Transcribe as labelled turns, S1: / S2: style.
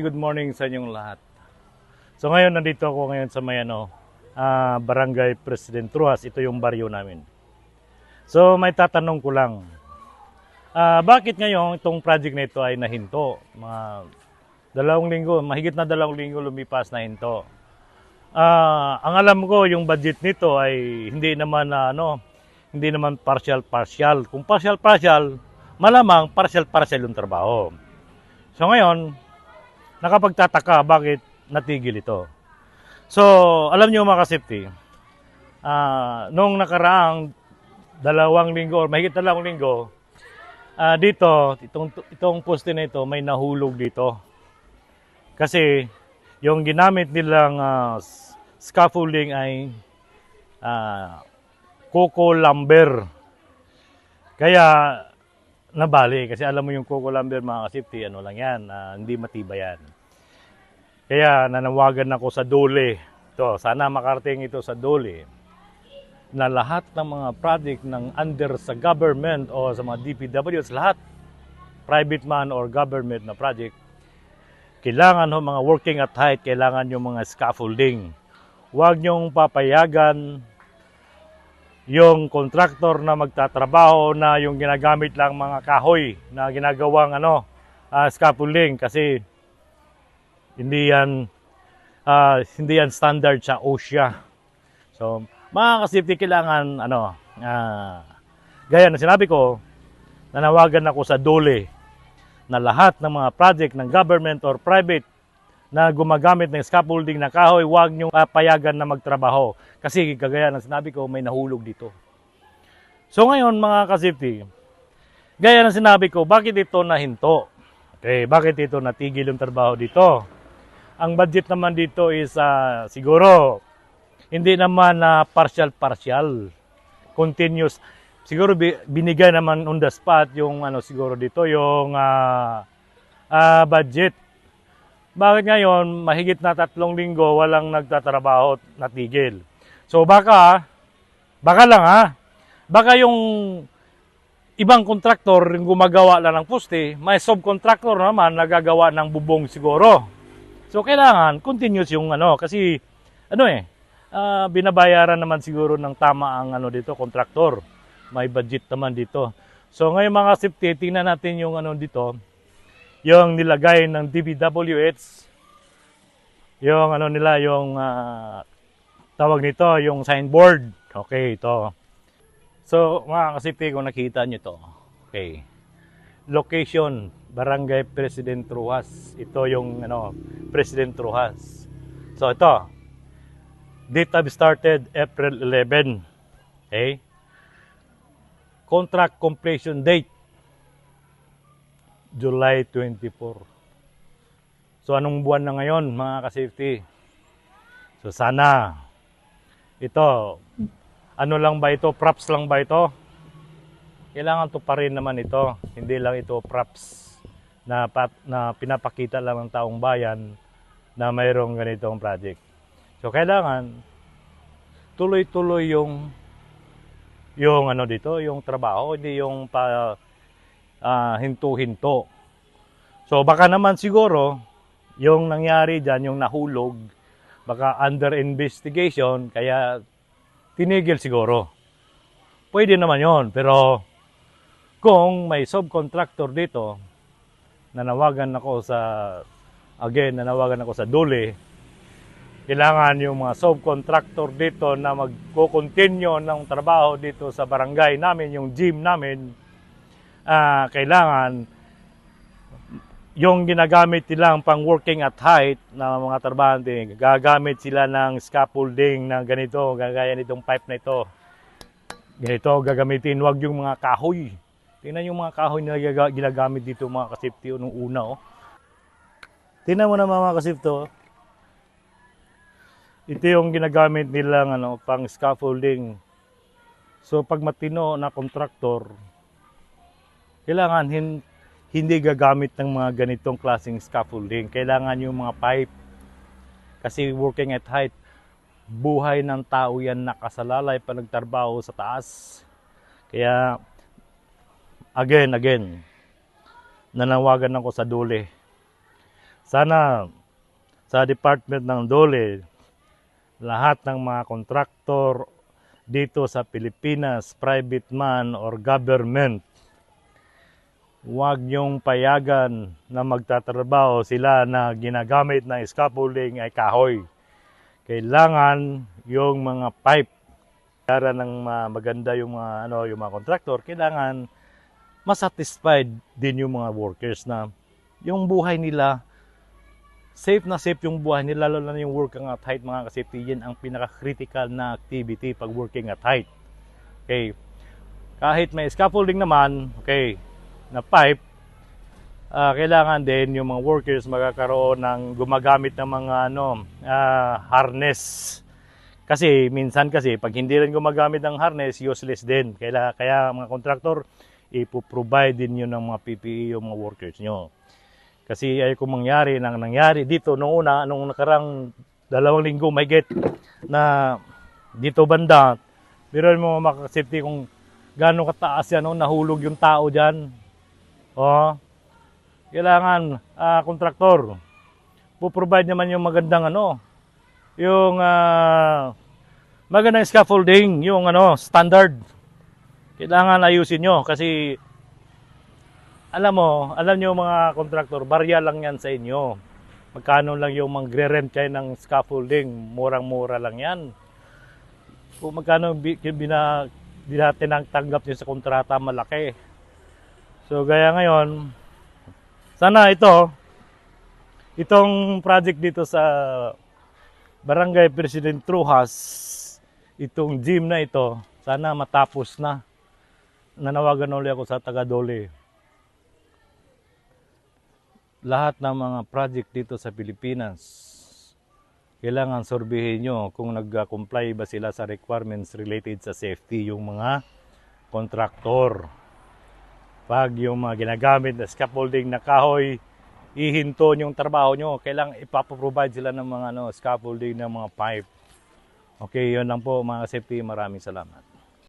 S1: Good morning sa inyong lahat. So ngayon nandito ako ngayon sa may Barangay President Ruas. Ito yung baryo namin. So may tatanong ko lang. Bakit ngayon itong project na ito ay nahinto? Mga 2 linggo, mahigit na 2 linggo lumipas na hinto. Ang alam ko yung budget nito ay hindi naman hindi naman partial. Kung partial, malamang partial yung trabaho. So ngayon, nakapagtataka bakit natigil ito. So, alam niyo mga ka-safety, noong nakaraang 2 linggo or mahigit 2 linggo, dito, itong poste na ito, may nahulog dito. Kasi, yung ginamit nilang scaffolding ay coco lumber. Kaya, nabali. Kasi alam mo yung coco lumber mga ka-safety, ano lang yan, hindi matibay yan. Kaya nanawagan ako sa DOLE. Ito, sana makarating ito sa DOLE na lahat ng mga project ng under sa government o sa mga DPWs, lahat, private man or government na project, kailangan mga working at height, kailangan yung mga scaffolding. Huwag niyong papayagan yung contractor na magtatrabaho na yung ginagamit lang mga kahoy na ginagawang scaffolding kasi hindi yan standard sa OSHA. So, mga ka-safety, kailangan gaya na sinabi ko, nanawagan ako sa DOLE na lahat ng mga project ng government or private na gumagamit ng scaffolding na kahoy, huwag niyong payagan na magtrabaho. Kasi kagaya ng sinabi ko, may nahulog dito. So ngayon mga ka-safety, gaya ng sinabi ko, bakit ito nahinto? Okay, bakit ito natigil yung trabaho dito? Ang budget naman dito is siguro hindi naman partial, continuous. Siguro binigay naman on the spot yung siguro dito yung budget. Bakit ngayon, mahigit na 3 linggo, walang nagtatrabaho, natigil? So baka lang baka yung ibang kontraktor yung gumagawa lang ng poste, may subcontractor naman nagagawa ng bubong siguro. So kailangan, continuous yung kasi binabayaran naman siguro ng tama ang dito, kontraktor. May budget naman dito. So ngayon mga safety, tingnan natin yung dito, yung nilagay ng DPWH, yung nila, yung tawag nito, yung signboard. Okay, ito. So, mga kasipti, kung nakita nyo to. Okay. Location, Barangay President Ruas. Ito yung President Ruas. So, ito. Date of started April 11. Okay. Contract completion date July 24. So anong buwan na ngayon mga ka-safety? So sana ito, lang ba ito? Props lang ba ito? Kailangan to pa rin naman ito. Hindi lang ito props na pinapakita lang ng taong bayan na mayroong ganitong project. So kailangan tuloy-tuloy yung dito, yung trabaho, hindi yung hinto-hinto. So baka naman siguro yung nangyari dyan, yung nahulog, baka under investigation, kaya tinigil siguro. Pwede naman yon, pero kung may subcontractor dito, nanawagan ako sa DOLE, kailangan yung mga subcontractor dito na magko-continue ng trabaho dito sa barangay namin, yung gym namin, kailangan yung ginagamit nilang pang working at height na mga trabahante, gagamit sila ng scaffolding na ganito, gagaya nitong pipe na ito. Ganito gagamitin, wag yung mga kahoy. Tingnan yung mga kahoy na ginagamit dito mga ka-safety nung una. Tingnan mo na mga ka-safety. Ito yung ginagamit nilang pang scaffolding. So pag matino na kontraktor, kailangan hindi gagamit ng mga ganitong klaseng scaffolding. Kailangan yung mga pipe. Kasi working at height, buhay ng tao yan nakasalalay pa nagtrabaho sa taas. Kaya, again, nanawagan ako sa DOLE. Sana sa department ng DOLE, lahat ng mga kontraktor dito sa Pilipinas, private man or government, huwag niyong payagan na magtatrabaho sila na ginagamit na scaffolding ay kahoy. Kailangan yung mga pipe, para ng maganda yung mga kontraktor, kailangan masatisfied din yung mga workers na yung buhay nila safe na safe yung buhay nila, lalo na yung working at height mga ka-safety. Yan ang pinaka-critical na activity pag working at height. Okay. Kahit may scaffolding naman, okay, na pipe, kailangan din yung mga workers magkakaroon ng gumagamit ng mga harness. Kasi minsan pag hindi rin gumagamit ng harness, useless din. Kaya mga contractor, ipoprovide din yun ng mga PPE yung mga workers nyo. Kasi ay kung nangyari dito nung nakarang 2 linggo may get na dito banda, pero mo makasafety kung gaano kataas yan, nahulog yung tao dyan. Kailangan kontraktor, po-provide naman yung magandang yung magandang scaffolding, yung standard. Kailangan ayusin nyo kasi alam nyo mga kontraktor, barya lang yan sa inyo. Magkano lang yung magre-rent kayo ng scaffolding, murang-mura lang yan. Kung magkano tinanggap nyo sa kontrata, malaki. So gaya ngayon, sana itong project dito sa Barangay President Trujas, itong gym na ito, sana matapos na. Nanawagan ulit ako sa taga-DOLE. Lahat ng mga project dito sa Pilipinas, kailangan sorbihin nyo kung nag-comply ba sila sa requirements related sa safety yung mga kontraktor. Pag yung mga ginagamit na scaffolding na kahoy, ihinto yung trabaho nyo. Kailangan ipapaprovide sila ng mga scaffolding ng mga pipe. Okay, yun lang po mga safety. Maraming salamat.